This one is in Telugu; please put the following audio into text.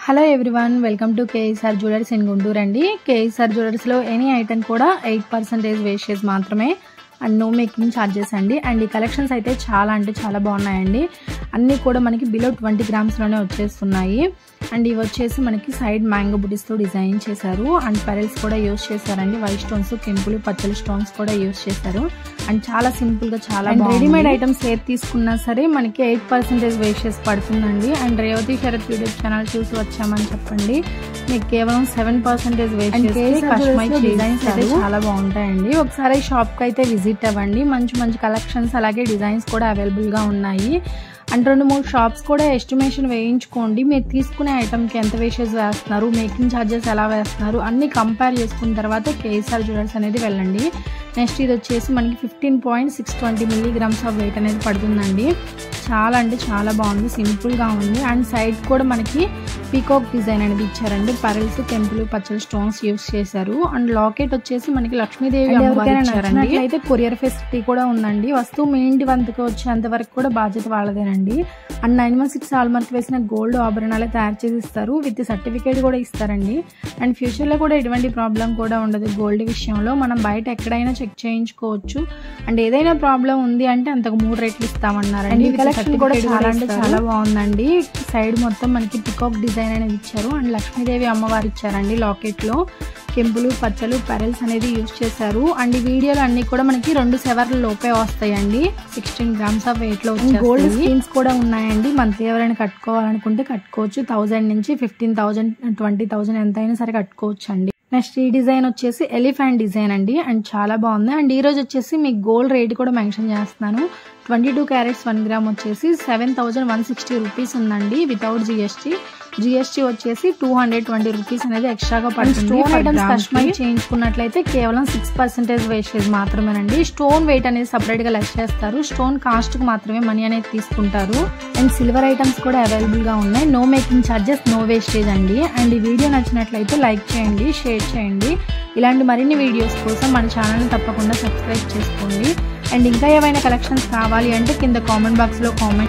Hello everyone, welcome to KSR jewellers in Guntur అండి. కేఎస్ఆర్ జ్యువెలర్స్లో ఎనీ ఐటమ్ కూడా 8% వేస్టేజ్ మాత్రమే అండ్ నో మేకింగ్ ఛార్జెస్ అండి. అండ్ ఈ కలెక్షన్స్ అయితే చాలా అంటే చాలా బాగున్నాయండి. అన్నీ కూడా మనకి బిలో 20 గ్రామ్స్లోనే వచ్చేస్తున్నాయి. అండ్ ఇవి వచ్చేసి మనకి సైడ్ మ్యాంగో బుటీస్తో డిజైన్ చేశారు. అండ్ పెరల్స్ కూడా యూస్ చేశారండి. వైట్ స్టోన్స్, కెంపులు, పచ్చల స్టోన్స్ కూడా యూస్ చేశారు. అండ్ చాలా సింపుల్గా చాలా రెడీమేడ్ ఐటమ్స్ ఏది తీసుకున్నా సరే మనకి 8% వేస్టేజ్ పడుతుందండి. And Revathi Sarath YouTube channel చూసి వచ్చామని చెప్పండి, మీకు కేవలం 7% వేస్టేజ్ కస్టమైజ్ డిజైన్స్ అయితే చాలా బాగుంటాయండి. ఒకసారి షాప్కి అయితే విజిట్ అవ్వండి. మంచి మంచి కలెక్షన్స్ అలాగే డిజైన్స్ కూడా అవైలబుల్గా ఉన్నాయి. అండ్ 2-3 షాప్స్ కూడా ఎస్టిమేషన్ వేయించుకోండి. మీరు తీసుకునే ఐటమ్కి ఎంత వేస్టేజ్ వేస్తున్నారు, మేకింగ్ ఛార్జెస్ ఎలా వేస్తున్నారు అన్నీ కంపేర్ చేసుకున్న తర్వాత కేఎస్ఆర్ జ్యువెలర్స్ అనేది వెళ్ళండి. నెక్స్ట్ ఇది వచ్చేసి మనకి 15.620 మిల్లీగ్రామ్స్ ఆఫ్ వెయిట్ అనేది పడుతుందండి. చాలా అంటే చాలా బాగుంది, సింపుల్గా ఉంది. అండ్ సైడ్ కూడా మనకి పీకాక్ డిజైన్ అనేది ఇచ్చారండి. పరల్స్, కెంపులు, పచ్చల స్టోన్స్ యూస్ చేశారు. అండ్ లాకెట్ వచ్చేసి మనకి లక్ష్మీదేవి ఇచ్చారండి. అయితే కొరియర్ ఫెసిలిటీ కూడా ఉందండి. వస్తువు మీ ఇంటి వంతుకు వచ్చేంత వరకు కూడా బాధ్యత వాళ్ళదేనండి. అండ్ 916 హాల్మార్క్ వేసిన గోల్డ్ ఆభరణాలే తయారు చేసి ఇస్తారు. విత్ సర్టిఫికేట్ కూడా ఇస్తారండి. అండ్ ఫ్యూచర్లో కూడా ఎటువంటి ప్రాబ్లం కూడా ఉండదు. గోల్డ్ విషయంలో మనం బయట ఎక్కడైనా చెక్ చేయించుకోవచ్చు. అండ్ ఏదైనా ప్రాబ్లం ఉంది అంటే అంతకు 3 రెట్లు ఇస్తామన్నారండి. కలెక్షన్ కూడా చాలా అంటే చాలా బాగుందండి. సైడ్ మొత్తం మనకి పికాక్ డిజైన్ అనేది ఇచ్చారు. అండ్ లక్ష్మీదేవి అమ్మవారు ఇచ్చారండి. లాకెట్ లో కెంపులు, పచ్చలు, పెరల్స్ అనేది యూజ్ చేశారు. అండ్ ఈ వీడియోలు అన్ని కూడా మనకి 2 సెవర్ల లోపే వస్తాయండి. 16 గ్రామ్స్ ఆఫ్ వెయిట్ లో గోల్డ్ స్కీమ్స్ కూడా ఉన్నాయండి. మంత్లీ ఎవరైనా కట్టుకోవాలనుకుంటే కట్టుకోవచ్చు. 1000 నుంచి 15,000, 20,000 ఎంతైనా సరే కట్టుకోవచ్చు అండి. నెక్స్ట్ ఈ డిజైన్ వచ్చేసి ఎలిఫెంట్ డిజైన్ అండి. అండ్ చాలా బాగుంది. అండ్ ఈ రోజు వచ్చేసి మీకు గోల్డ్ రేట్ కూడా మెన్షన్ చేస్తున్నాను. 22 క్యారెట్స్ 1 గ్రామ్ వచ్చేసి 7,160 రూపీస్ ఉందండి వితౌట్ జిఎస్టీ వచ్చేసి 220 రూపీస్ అనేది ఎక్స్ట్రాగా పడుతుంది. స్టోన్ ఐటమ్స్ కస్టమైజ్ చేయించుకున్నట్లయితే కేవలం 6% వేస్టేజ్ మాత్రమేనండి. స్టోన్ వెయిట్ అనేది సపరేట్ గా లెస్ చేస్తారు. స్టోన్ కాస్ట్ కు మాత్రమే మనీ అనేది తీసుకుంటారు. అండ్ సిల్వర్ ఐటమ్స్ కూడా అవైలబుల్ గా ఉన్నాయి. No making charges, no wastage అండి. అండ్ ఈ వీడియో నచ్చినట్లయితే లైక్ చేయండి, షేర్ చేయండి. ఇలాంటి మరిన్ని వీడియోస్ కోసం మన ఛానల్ని తప్పకుండా సబ్స్క్రైబ్ చేసుకోండి. అండ్ ఇంకా ఏమైనా కలెక్షన్స్ కావాలి అంటే కింద కామెంట్ బాక్స్ లో కామెంట్